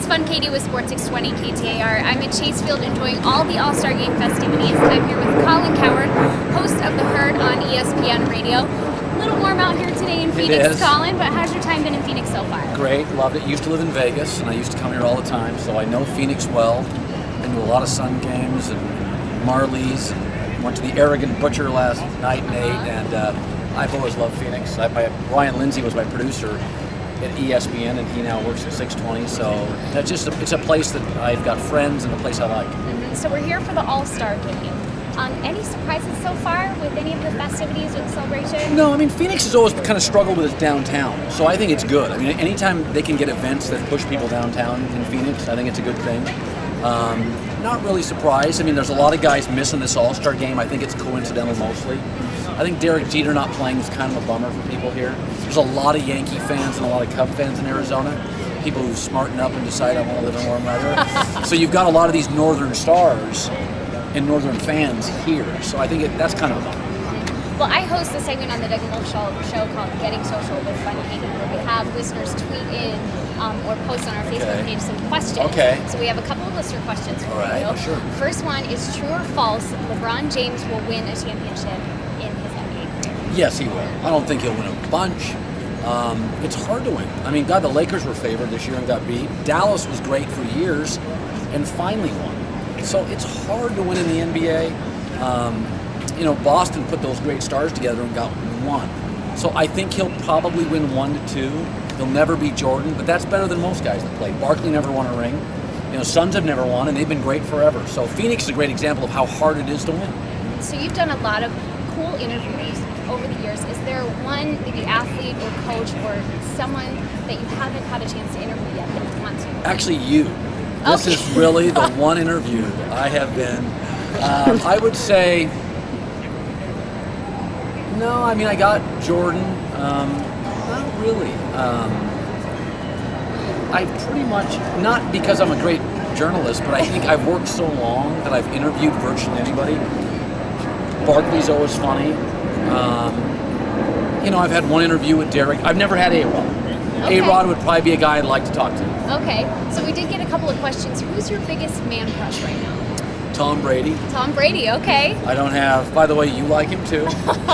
It's Fun Katy with Sports 620 KTAR. I'm in Chasefield enjoying all the All-Star Game festivities. I'm here with Colin Cowherd, host of The Herd on ESPN Radio. A little warm out here today in Phoenix, Colin, but how's your time been in Phoenix so far? Great, loved it. Used to live in Vegas, and I used to come here all the time, so I know Phoenix well. Been to a lot of Sun games and Marley's, and went to the Arrogant Butcher last night and ate, and I've always loved Phoenix. Ryan Lindsay was my producer at ESPN, and he now works at 620, so that's just it's a place that I've got friends and a place I like. Mm-hmm. So we're here for the All-Star Game. Any surprises so far with any of the festivities or the celebration? No, I mean, Phoenix has always kind of struggled with its downtown, so I think it's good. I mean, anytime they can get events that push people downtown in Phoenix, I think it's a good thing. Not really surprised. I mean, there's a lot of guys missing this All-Star Game. I think it's coincidental mostly. I think Derek Jeter not playing is kind of a bummer for people here. There's a lot of Yankee fans and a lot of Cub fans in Arizona. People who smarten up and decide I want to live in warm weather. So you've got a lot of these northern stars and northern fans here. So I think that's kind of a bummer. Well, I host a segment on the Doug and Wolf show called Getting Social with Fun Katy, where we have listeners tweet in or post on our Facebook page some questions. Okay. So we have a couple of listener questions for you. Oh, sure. First one is, true or false, LeBron James will win a championship in his NBA career? Yes, he will. I don't think he'll win a bunch. It's hard to win. I mean, God, the Lakers were favored this year and got beat. Dallas was great for years and finally won. So it's hard to win in the NBA. Boston put those great stars together and got one. So I think he'll probably win 1 to 2. He'll never beat Jordan, but that's better than most guys that play. Barkley never won a ring. Suns have never won, and they've been great forever. So Phoenix is a great example of how hard it is to win. So you've done a lot of cool interviews over the years. Is there one, maybe athlete or coach or someone that you haven't had a chance to interview yet that you want to? Actually, you. This is really the one interview I have been. I would say, no, I mean, I got Jordan. Not really. I pretty much, not because I'm a great journalist, but I think I've worked so long that I've interviewed virtually anybody. Barkley's always funny. I've had one interview with Derek. I've never had A-Rod. Okay. A-Rod would probably be a guy I'd like to talk to. Okay, so we did get a couple of questions. Who's your biggest man crush right now? Tom Brady. Tom Brady, okay. I don't have, by the way, you like him too.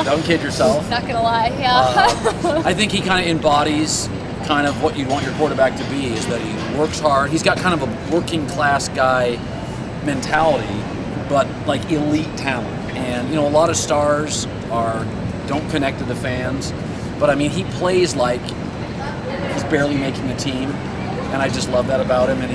Don't kid yourself. Not gonna lie, yeah. I think he kind of embodies kind of what you'd want your quarterback to be, is that he works hard. He's got kind of a working class guy mentality, but like elite talent. And a lot of stars don't connect to the fans, but I mean, he plays like he's barely making the team, and I just love that about him. And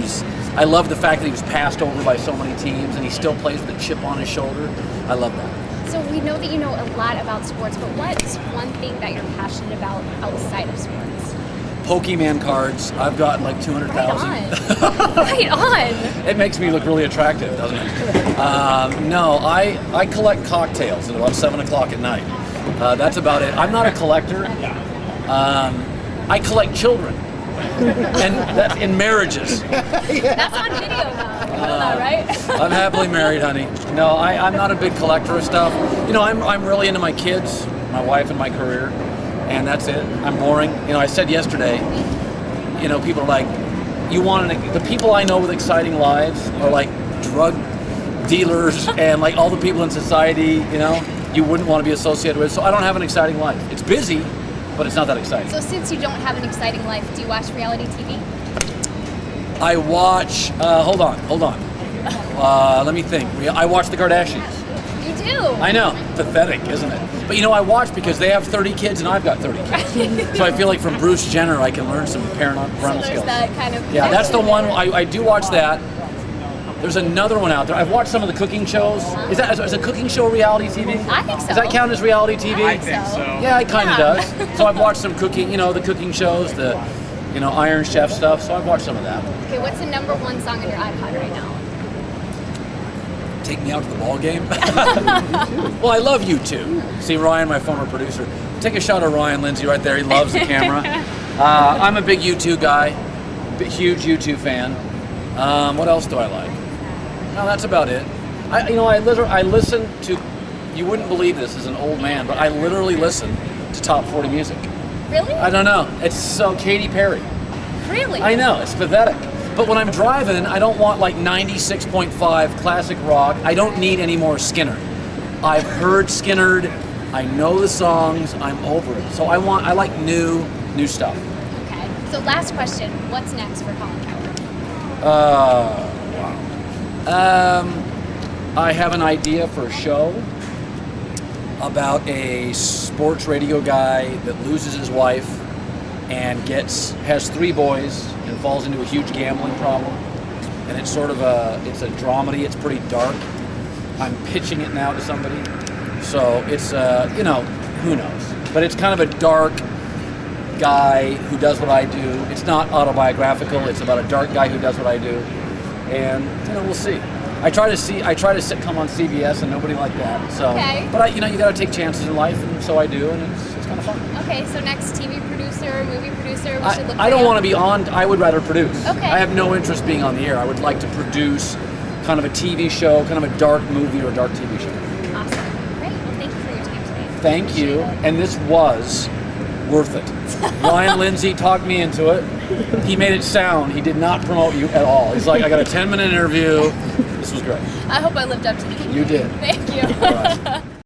I love the fact that he was passed over by so many teams, and he still plays with a chip on his shoulder. I love that. So we know that you know a lot about sports, but what's one thing that you're passionate about outside of sports? Pokemon cards. I've got like 200,000. Right on. It makes me look really attractive, doesn't it? No, I collect cocktails at about 7 o'clock at night. That's about it. I'm not a collector. I collect children. And that's in marriages. That's on video now. You know that, right? I'm happily married, honey. No, I'm not a big collector of stuff. I'm really into my kids, my wife, and my career, and that's it. I'm boring. I said yesterday, people are like, the people I know with exciting lives are like drug dealers and like all the people in society, you wouldn't want to be associated with. So I don't have an exciting life. It's busy, but it's not that exciting. So since you don't have an exciting life, do you watch reality TV? I watch, hold on. Let me think. I watch the Kardashians. You do? I know. Pathetic, isn't it? But I watch because they have 30 kids and I've got 30 kids. So I feel like from Bruce Jenner I can learn some parental skills. That kind of that's the one. I do watch that. There's another one out there. I've watched some of the cooking shows. Is a cooking show reality TV? I think so. Does that count as reality TV? I think so. Yeah, it kind of does. So I've watched some cooking, the cooking shows, the, Iron Chef stuff. So I've watched some of that. Okay, what's the number one song on your iPod right now? Take me out to the ball game. Well, I love U2. See, Ryan, my former producer. Take a shot of Ryan Lindsay right there. He loves the camera. I'm a big U2 guy, huge U2 fan. What else do I like? No, that's about it. I listen to, you wouldn't believe this as an old man, but I literally listen to top 40 music. Really? I don't know. It's so Katy Perry. Really? I know, it's pathetic. But when I'm driving, I don't want like 96.5 classic rock. I don't need any more Skinner. I've heard Skinner. I know the songs. I'm over it. So I like new stuff. Okay. So last question. What's next for Colin Cowherd? Wow. I have an idea for a show about a sports radio guy that loses his wife and has 3 boys and falls into a huge gambling problem. And it's sort of it's a dramedy. It's pretty dark. I'm pitching it now to somebody. So it's, who knows? But it's kind of a dark guy who does what I do. It's not autobiographical. It's about a dark guy who does what I do. And, we'll see. I try to sitcom on CBS and nobody liked that. So, okay. But you got to take chances in life, and so I do, and it's kind of fun. Okay, so next TV producer, movie producer, we should look for I don't you. want to be on. I would rather produce. Okay. I have no interest being on the air. I would like to produce kind of a TV show, kind of a dark movie or a dark TV show. Awesome. Great. Well, thank you for your time today. Thank you. And this was worth it. Ryan Lindsay talked me into it. He made it sound. He did not promote you at all. He's like, I got a 10-minute interview. This was great. I hope I lived up to the You did. Thank you. All right.